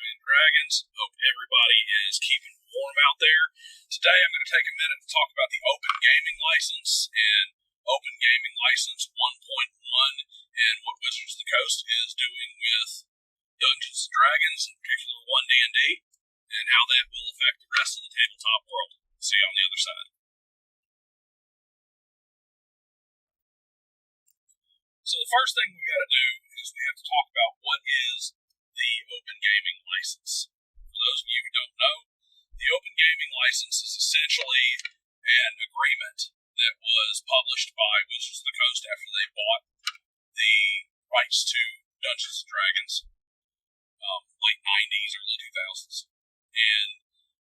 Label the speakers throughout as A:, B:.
A: and Dragons. Hope everybody is keeping warm out there. Today I'm going to take a minute to talk about the Open Gaming License and Open Gaming License 1.1 and what Wizards of the Coast is doing with Dungeons & Dragons, in particular 1D&D, and how that will affect the rest of the tabletop world. See you on the other side. So the first thing we got to do is we have to talk about what is the Open Gaming License. For those of you who don't know, the Open Gaming License is essentially an agreement that was published by Wizards of the Coast after they bought the rights to Dungeons & Dragons, late 90s, early 2000s. And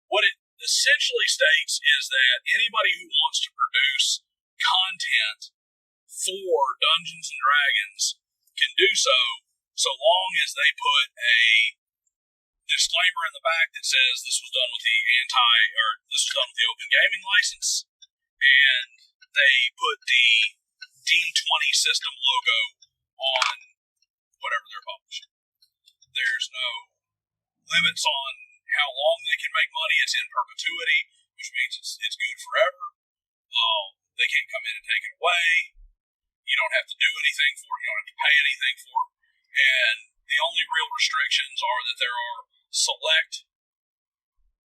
A: what it essentially states is that anybody who wants to produce content for Dungeons & Dragons can do so long as they put a disclaimer in the back that says this was done with this was done with the Open Gaming License, and they put the D20 system logo on whatever they're publishing. There's no limits on how long they can make money. It's in perpetuity, which means it's good forever. They can't come in and take it away. You don't have to do anything for it. You don't have to pay anything for it. And the only real restrictions are that there are select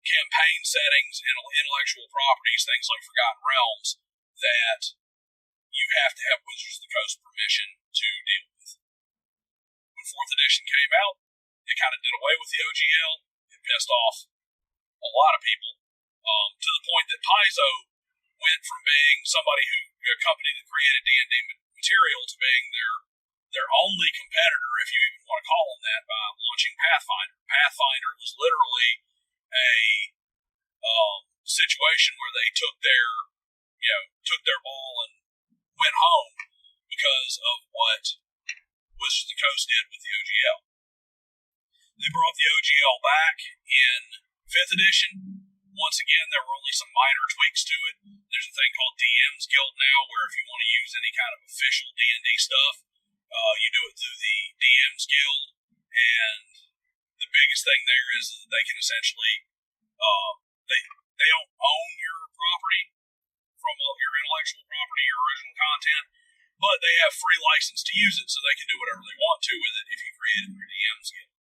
A: campaign settings and intellectual properties, things like Forgotten Realms, that you have to have Wizards of the Coast permission to deal with. When 4th edition came out, it kind of did away with the OGL. It pissed off a lot of people, to the point that Paizo went from being a company that created D&D material to being their only competitor, if you even want to call them that, by launching Pathfinder. Pathfinder was literally a situation where they took their ball and went home because of what Wizards of the Coast did with the OGL. They brought the OGL back in 5th edition. Once again, there were only some minor tweaks to it. There's a thing called DM's Guild now, where if you want to use any kind of official D&D stuff, you do it through the DM's Guild. And the biggest thing there is that they can essentially, they don't own your property from your intellectual property, your original content, but they have free license to use it, so they can do whatever they want to with it if you create it through DM's Guild.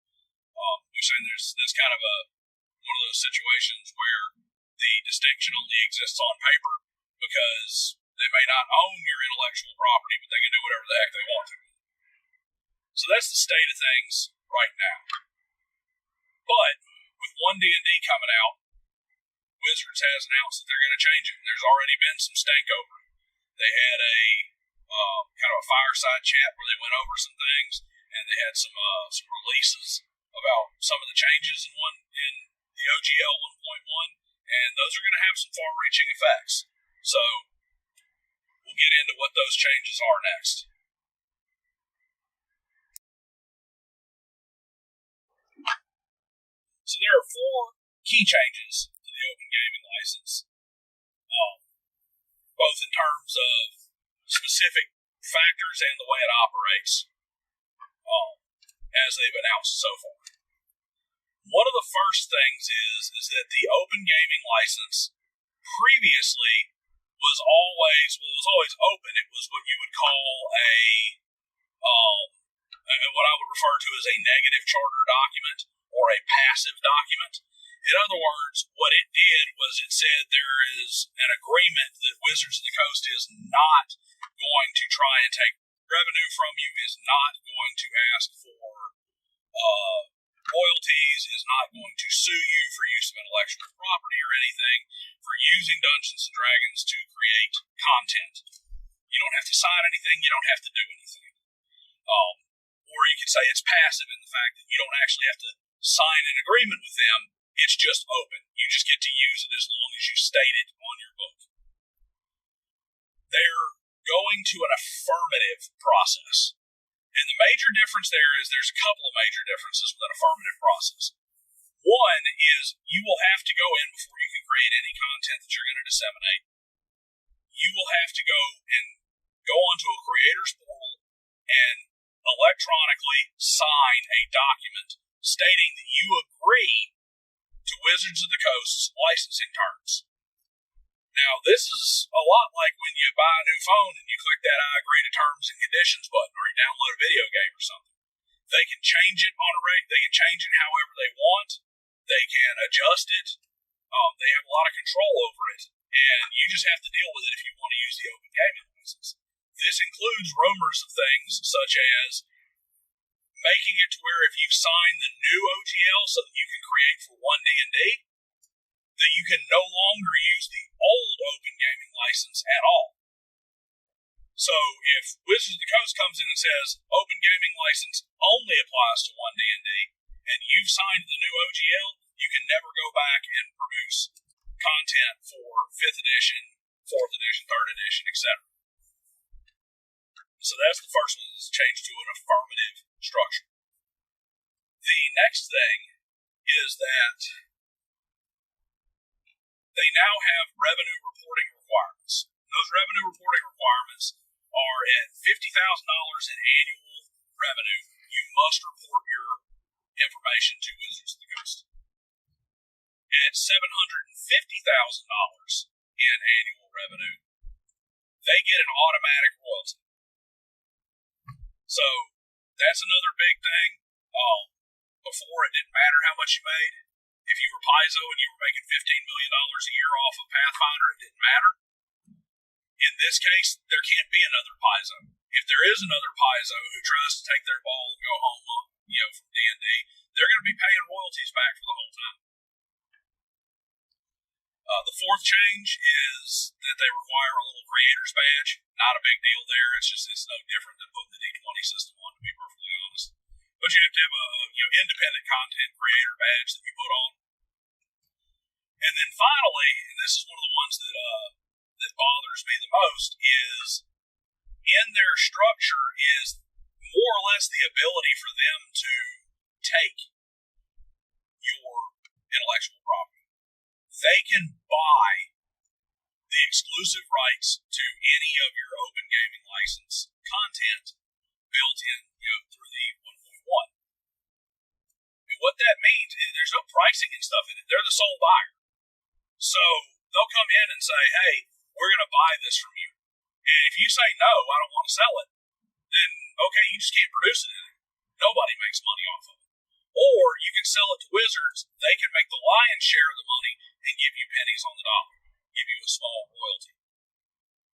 A: Which then there's kind of one of those situations where the distinction only exists on paper, because they may not own your intellectual property, but they can do whatever the heck they want to. So that's the state of things right now. But with 1D&D coming out, Wizards has announced that they're going to change it. There's already been some stank over it. They had a kind of a fireside chat where they went over some things, and they had some releases about some of the changes in the OGL 1.1, and those are going to have some far-reaching effects. So we'll get into what those changes are next. So there are 4 key changes to the Open Gaming License, both in terms of specific factors and the way it operates, as they've announced so far. One of the first things is that the Open Gaming License previously was always open. It was what you would call what I would refer to as a negative charter document or a passive document. In other words, what it did was it said there is an agreement that Wizards of the Coast is not going to try and take revenue from you, is not going to ask for royalties, is not going to sue you for use of intellectual property or anything for using Dungeons & Dragons to create content. You don't have to sign anything, you don't have to do anything. Or you could say it's passive in the fact that you don't actually have to sign an agreement with them, it's just open. You just get to use it as long as you state it on your book. They're going to an affirmative process. And the major difference there's a couple of major differences with an affirmative process. One is you will have to go in before you can create any content that you're going to disseminate. You will have to go onto a creator's portal and electronically sign a document stating that you agree to Wizards of the Coast's licensing terms. Now, this is a lot like when you buy a new phone and you click that I agree to terms and conditions button, or you download a video game or something. They can change it on a rate. They can change it however they want. They can adjust it. They have a lot of control over it, and you just have to deal with it if you want to use the open gaming license. This includes rumors of things such as making it to where if you sign the new OGL so that you can create for one D&D, that you can no longer use the old open gaming license at all. So if Wizards of the Coast comes in and says open gaming license only applies to one D&D, and you've signed the new OGL, you can never go back and produce content for 5th edition, 4th edition, 3rd edition, etc. So that's the first one, is changed to an affirmative structure. The next thing is that they now have revenue reporting requirements. Those revenue reporting requirements are at $50,000 in annual revenue. You must report your information to Wizards of the Coast. At $750,000 in annual revenue, they get an automatic royalty. So that's another big thing. Before, it didn't matter how much you made. If you were Paizo and you were making $15 million a year off of Pathfinder, it didn't matter. In this case, there can't be another Paizo. If there is another Paizo who tries to take their ball and go home from D&D, they're going to be paying royalties back for the whole time. The fourth change is that they require a little creator's badge. Not a big deal there. It's no different than putting the D20 system on, to be perfectly honest. But you have to have a independent content creator badge that you put on. And then finally, and this is one of the ones that bothers me the most, is in their structure is more or less the ability for them to take your intellectual property. They can buy the exclusive rights to any of your open gaming license content built in, through the 1.1. And what that means is there's no pricing and stuff in it. They're the sole buyer. So they'll come in and say, hey, we're going to buy this from you. And if you say, no, I don't want to sell it, then, okay, you just can't produce it. Nobody makes money off of it. Or you can sell it to Wizards. They can make the lion's share of the money and give you pennies on the dollar, give you a small royalty.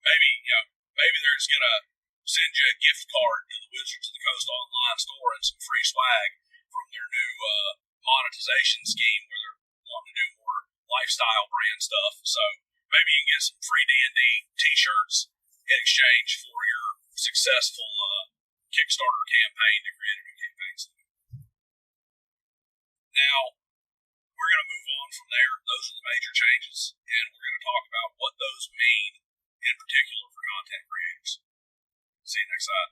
A: Maybe they're just going to send you a gift card to the Wizards of the Coast online store and some free swag from their new monetization scheme where they're wanting to do more lifestyle brand stuff. So maybe you can get some free D&D t-shirts in exchange for your successful Kickstarter campaign to create a new campaign system. Now, we're going to move on from there. Those are the major changes, and we're going to talk about what those mean in particular for content creators. See you next time.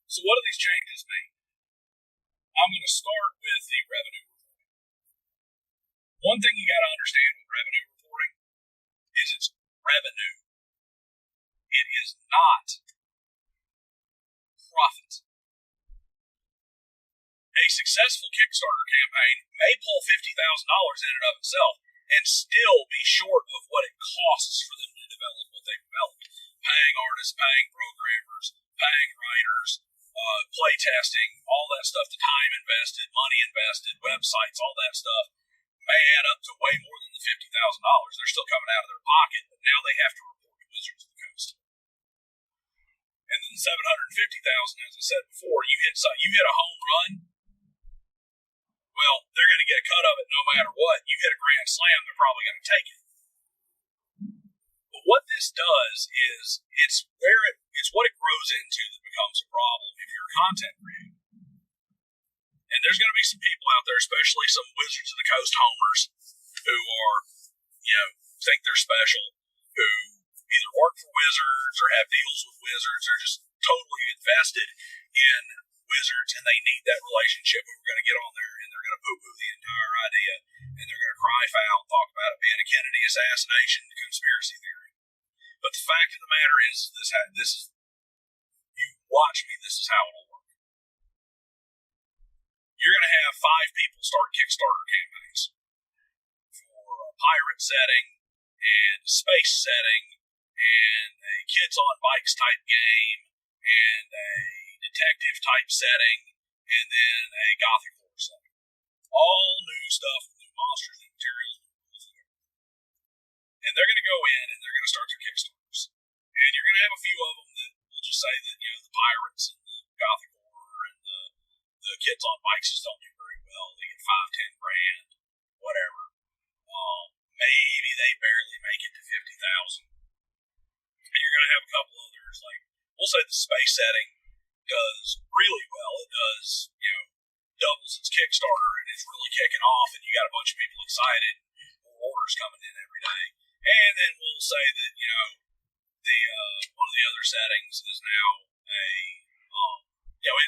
A: So what do these changes mean? I'm going to start with the revenue reporting. One thing you got to understand with revenue reporting is it's revenue. It is not profit. A successful Kickstarter campaign may pull $50,000 in and of itself and still be short of what it costs for them to develop what they've developed. Paying artists, paying programmers, paying writers, play testing, all that stuff, the time invested, money invested, websites, all that stuff may add up to way more than the $50,000. They're still coming out of their pocket, but now they have to report to Wizards of the Coast. And then the $750,000, as I said before, you hit a home run. Well, they're going to get a cut of it no matter what. You hit a grand slam, they're probably going to take it. But what this does is it's what it grows into that becomes a problem if you're a content creator. And there's going to be some people out there, especially some Wizards of the Coast homers, who are, think they're special, who either work for Wizards or have deals with Wizards or just totally invested in Wizards, and they need that relationship, and we're going to get on there and they're going to poo-poo the entire idea, and they're going to cry foul and talk about it being a Kennedy assassination conspiracy theory. But the fact of the matter is, you watch me, this is how it'll work. you're going to have 5 people start Kickstarter campaigns for a pirate setting and a space setting and a kids on bikes type game and a detective type setting and then a gothic horror setting. All new stuff, new monsters, new materials, new rules, and everything. And they're going to go in and they're going to start their Kickstarters. And you're going to have a few of them that will just say that, the pirates and the gothic horror and the kids on bikes just don't do very well. They get 5-10 grand, whatever. Maybe they barely make it to 50,000. And you're going to have a couple others, like, we'll say the space setting does really well. It does, doubles its Kickstarter and it's really kicking off and you got a bunch of people excited, more orders coming in every day. And then we'll say that, the one of the other settings is now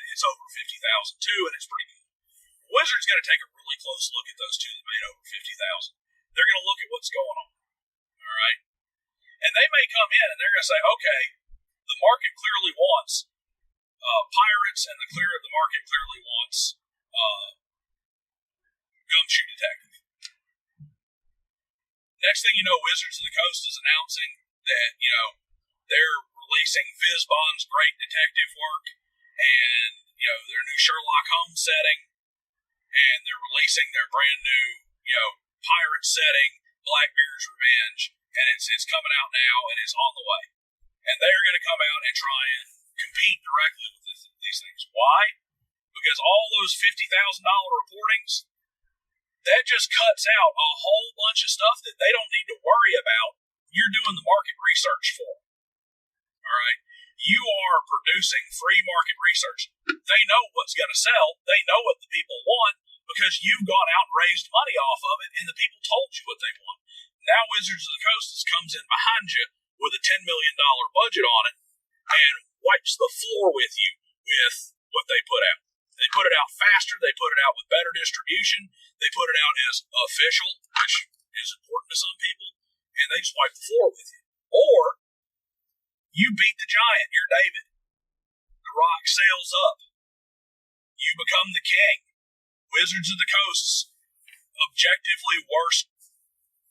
A: it's over 50,000 too, and it's pretty good. Wizards got to take a really close look at those two that made over 50,000. They're going to look at what's going on, all right? And they may come in and they're going to say, okay, the market clearly wants pirates, and the market clearly wants Gumshoe Detective. Next thing you know, Wizards of the Coast is announcing that, they're releasing Fizzbon's great detective work and, their new Sherlock Holmes setting, and they're releasing their brand new, pirate setting, Blackbeard's Revenge, and it's coming out now and it's on the way. And they're going to come out and try and compete directly with these things. Why? Because all those $50,000 reportings, that just cuts out a whole bunch of stuff that they don't need to worry about. You're doing the market research for. All right? You are producing free market research. They know what's going to sell. They know what the people want because you've gone out and raised money off of it and the people told you what they want. Now Wizards of the Coast comes in behind you with a $10 million budget on it and wipes the floor with you with what they put out. They put it out faster. They put it out with better distribution. They put it out as official, which is important to some people, and they just wipe the floor with you. Or you beat the giant. You're David. The rock sails up. You become the king. Wizards of the Coast's objectively worst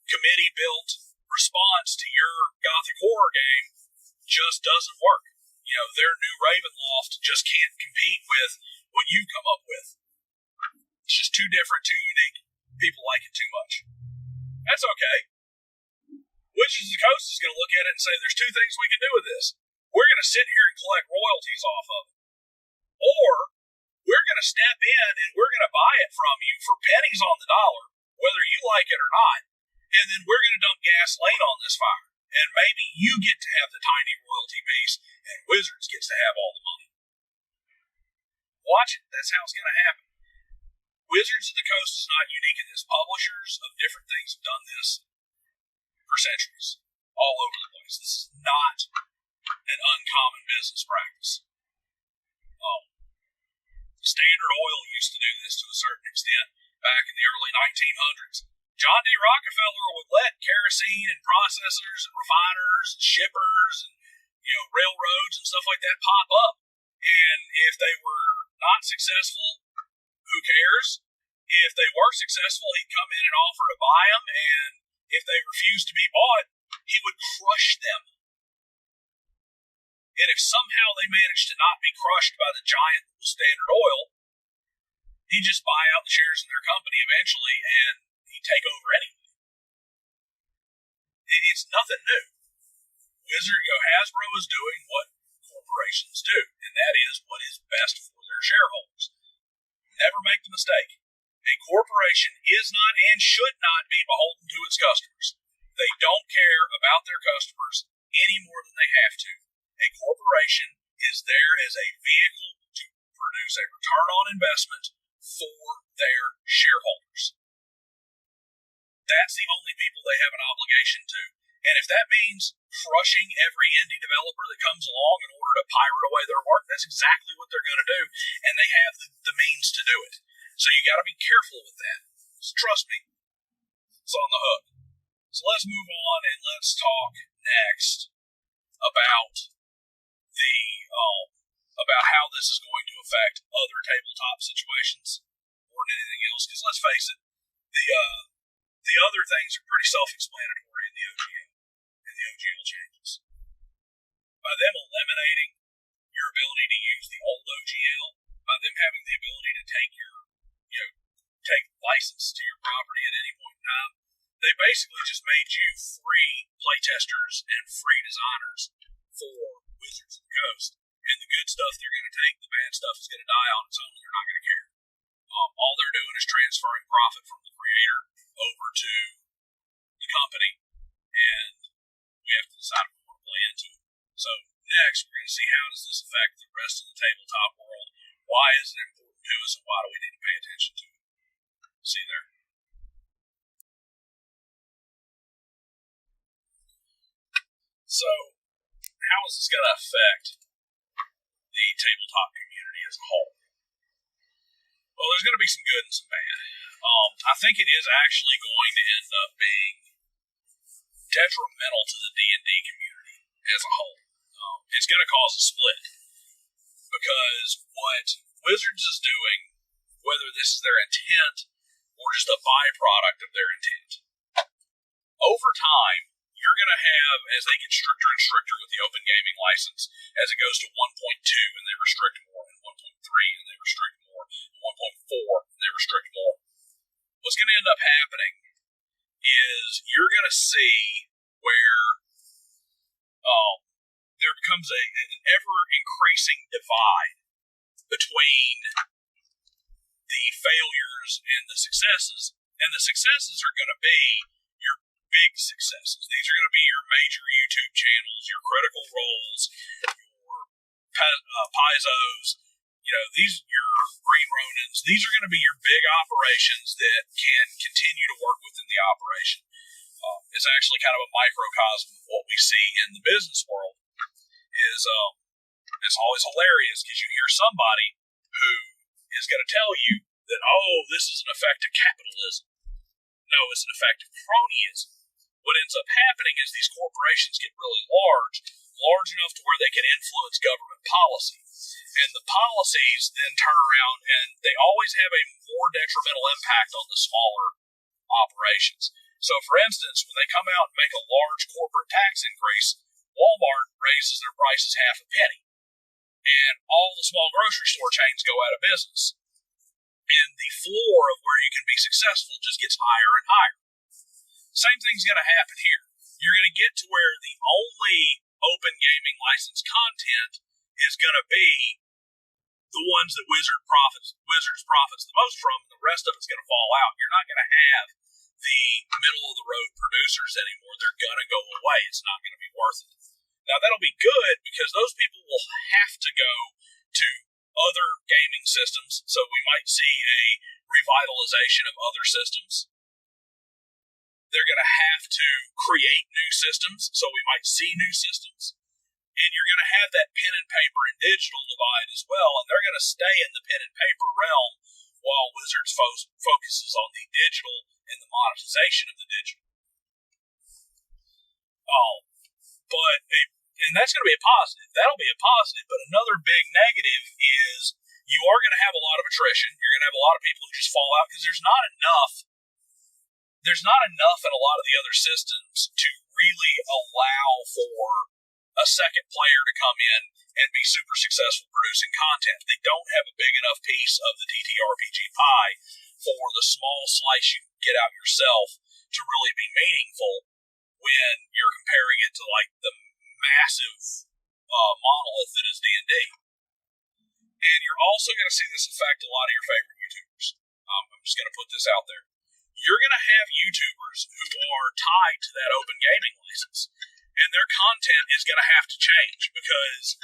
A: committee-built response to your gothic horror game just doesn't work. Their new Ravenloft just can't compete with what you come up with. It's just too different, too unique. People like it too much. That's okay. Wizards of the Coast is going to look at it and say, there's 2 things we can do with this. We're going to sit here and collect royalties off of it. Or we're going to step in and we're going to buy it from you for pennies on the dollar, whether you like it or not. And then we're going to dump gasoline on this fire. And maybe you get to have the tiny royalty piece and Wizards gets to have all the money. Watch it. That's how it's going to happen. Wizards of the Coast is not unique in this. Publishers of different things have done this for centuries, all over the place. This is not an uncommon business practice. Standard Oil used to do this to a certain extent back in the early 1900s. John D. Rockefeller would let kerosene and processors and refiners and shippers and railroads and stuff like that pop up. And if they were not successful, who cares? If they were successful, he'd come in and offer to buy them, and if they refused to be bought, he would crush them. And if somehow they managed to not be crushed by the giant that was Standard Oil, he'd just buy out the shares in their company eventually, and he'd take over anyway. It's nothing new. Hasbro is doing what corporations do, and that is what is best for their shareholders. Never make the mistake. A corporation is not and should not be beholden to its customers. They don't care about their customers any more than they have to. A corporation is there as a vehicle to produce a return on investment for their shareholders. That's the only people they have an obligation to. And if that means crushing every indie developer that comes along in order to pirate away their work, that's exactly what they're going to do. And they have the means to do it. So you got to be careful with that. So trust me, it's on the hook. So let's move on and let's talk next about about how this is going to affect other tabletop situations. OGLs, because let's face it, the other things are pretty self-explanatory in the OGL changes. By them eliminating your ability to use the old OGL, by them having the ability to take license to your property at any point in time, they basically just made you free playtesters and free designers for Wizards of the Coast. And the good stuff they're going to take, the bad stuff is going to die on its own, and they're not going to care. All they're doing is transferring profit from the creator over to the company, and we have to decide if we want to play into it. So next, we're going to see how does this affect the rest of the tabletop world. Why is it important to us, and why do we need to pay attention to it? See there. So, how is this going to affect the tabletop community as a whole? Well, there's going to be some good and some bad. I think it is actually going to end up being detrimental to the D&D community as a whole. It's going to cause a split, because what Wizards is doing, whether this is their intent or just a byproduct of their intent, over time, you're going to have, as they get stricter and stricter with the open gaming license, as it goes to 1.2 and they restrict more, and 1.3 and they restrict more, and 1.4 and they restrict more. What's going to end up happening is you're going to see where there becomes an ever-increasing divide between the failures and the successes, and the successes are going to be your big successes. These are going to be your major YouTube channels, your Critical Roles, your Paizo's, your Green Ronins. These are going to be your big operations that can continue to work within the operation. It's actually kind of a microcosm of what we see in the business world. It's always hilarious because you hear somebody who is going to tell you that, oh, this is an effect of capitalism. No, it's an effect of cronyism. What ends up happening is these corporations get really large enough to where they can influence government policy. And the policies then turn around and they always have a more detrimental impact on the smaller operations. So, for instance, when they come out and make a large corporate tax increase, Walmart raises their prices half a penny. And all the small grocery store chains go out of business. And the floor of where you can be successful just gets higher and higher. Same thing's going to happen here. You're going to get to where the only open gaming license content is going to be the ones that Wizards profits the most from, and the rest of it's going to fall out. You're not going to have the middle-of-the-road producers anymore. They're going to go away. It's not going to be worth it. Now, that'll be good because those people will have to go to other gaming systems, so we might see a revitalization of other systems. They're going to have to create new systems, so we might see new systems. And you're going to have that pen and paper and digital divide as well, and they're going to stay in the pen and paper realm while Wizards focuses on the digital and the monetization of the digital. And that's going to be a positive. That'll be a positive, but another big negative is you are going to have a lot of attrition. You're going to have a lot of people who just fall out because there's not enough in a lot of the other systems to really allow for a second player to come in and be super successful producing content. They don't have a big enough piece of the TTRPG pie for the small slice you can get out yourself to really be meaningful when you're comparing it to like the massive monolith that is D&D. And you're also going to see this affect a lot of your favorite YouTubers. I'm just going to put this out there. You're going to have YouTubers who are tied to that open gaming license, and their content is going to have to change because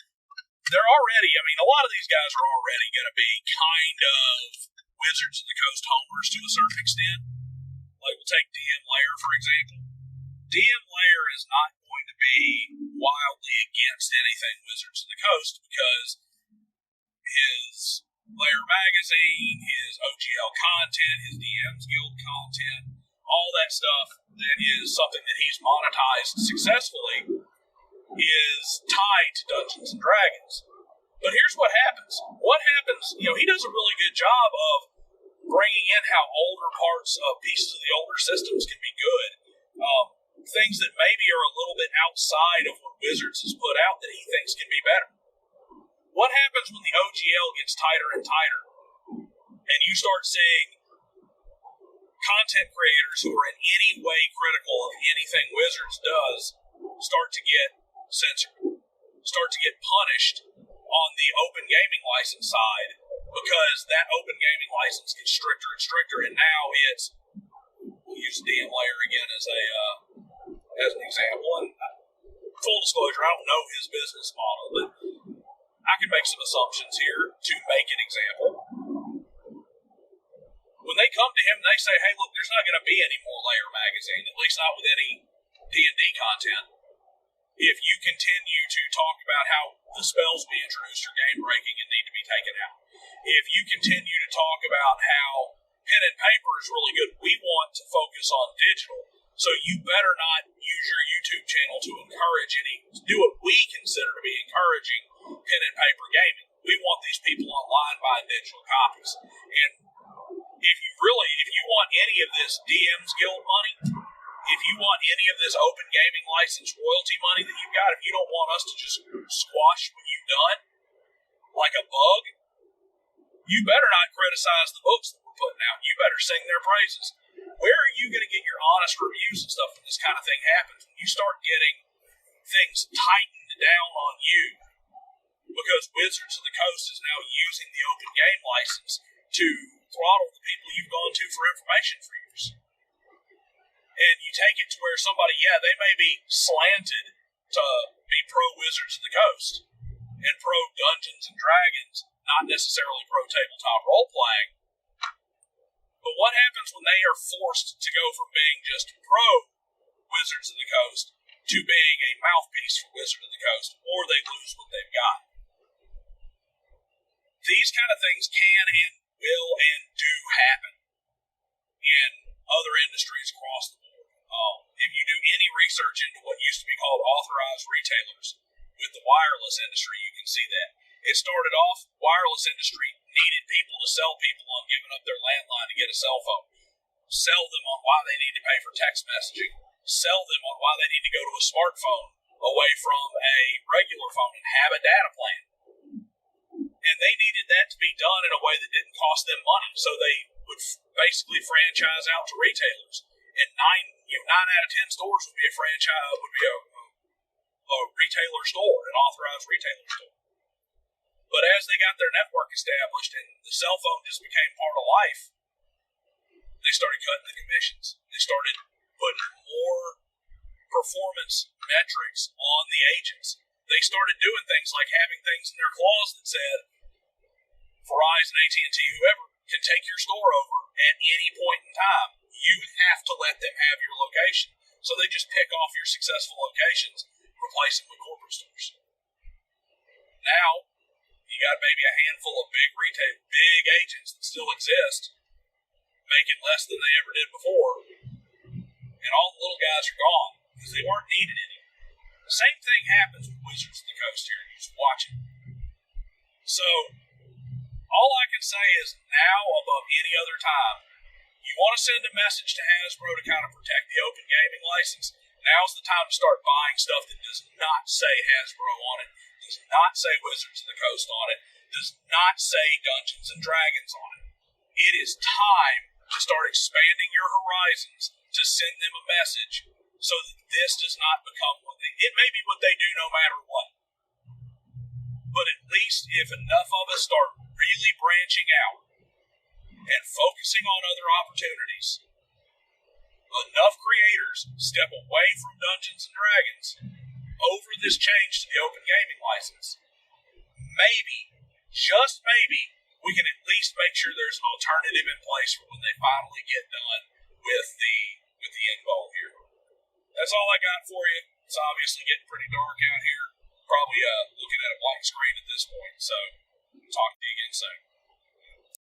A: they're already, a lot of these guys are already going to be kind of Wizards of the Coast homers to a certain extent. Like, we'll take DM Lair, for example. DM Lair is not going to be wildly against anything Wizards of the Coast because his Lair magazine, his OGL content, his DM's Guild content, all that stuff that is something that he's monetized successfully is tied to Dungeons and Dragons. But here's what happens. He does a really good job of bringing in how older parts of pieces of the older systems can be good. Things that maybe are a little bit outside of what Wizards has put out that he thinks can be better. What happens when the OGL gets tighter and tighter, and you start seeing content creators who are in any way critical of anything Wizards does start to get censored, start to get punished on the open gaming license side, because that open gaming license gets stricter and stricter, and now it's, we'll use DM Layer again as an example, and full disclosure, I don't know his business model, but I can make some assumptions here to make an example. When they come to him and they say, hey, look, there's not going to be any more Layer magazine, at least not with any D&D content, if you continue to talk about how the spells we introduced are game-breaking and need to be taken out. If you continue to talk about how pen and paper is really good, we want to focus on digital, so you better not use your YouTube channel to encourage do what we consider to be encouraging pen and paper gaming. We want these people online buying digital copies. And if you want any of this DM's Guild money, if you want any of this open gaming license royalty money that you've got, if you don't want us to just squash what you've done like a bug, you better not criticize the books that we're putting out. You better sing their praises. Where are you going to get your honest reviews and stuff when this kind of thing happens? When you start getting things tightened down on you because Wizards of the Coast is now using the open game license to throttle the people you've gone to for information for years. And you take it to where somebody, they may be slanted to be pro-Wizards of the Coast and pro-Dungeons and Dragons, not necessarily pro-tabletop role-playing. But what happens when they are forced to go from being just pro-Wizards of the Coast to being a mouthpiece for Wizards of the Coast, or they lose what they've got? These kind of things can and will and do happen in other industries across the board. If you do any research into what used to be called authorized retailers with the wireless industry, you can see that. It started off, wireless industry needed people to sell people on giving up their landline to get a cell phone. Sell them on why they need to pay for text messaging. Sell them on why they need to go to a smartphone away from a regular phone and have a data plan. And they needed that to be done in a way that didn't cost them money, so they would basically franchise out to retailers. And 9 out of 10 stores would be a franchise, would be a retailer store, an authorized retailer store. But as they got their network established and the cell phone just became part of life, they started cutting the commissions. They started putting more performance metrics on the agents. They started doing things like having things in their clause that said, Verizon, AT&T, whoever can take your store over at any point in time. You have to let them have your location. So they just pick off your successful locations, replace them with corporate stores. Now, you got maybe a handful of big agents that still exist, making less than they ever did before, and all the little guys are gone because they weren't needed anymore. The same thing happens with Wizards of the Coast here. You just watch it. So, all I can say is now above any other time, you want to send a message to Hasbro to kind of protect the open gaming license, now's the time to start buying stuff that does not say Hasbro on it, does not say Wizards of the Coast on it, does not say Dungeons and Dragons on it. It is time to start expanding your horizons to send them a message so that this does not become it may be what they do no matter what. But at least if enough of us start really branching out and focusing on other opportunities, enough creators step away from Dungeons and Dragons over this change to the open gaming license, maybe, just maybe, we can at least make sure there's an alternative in place for when they finally get done with the end goal here. That's all I got for you. It's obviously getting pretty dark out here. Probably looking at a blank screen at this point, so talk to you again soon.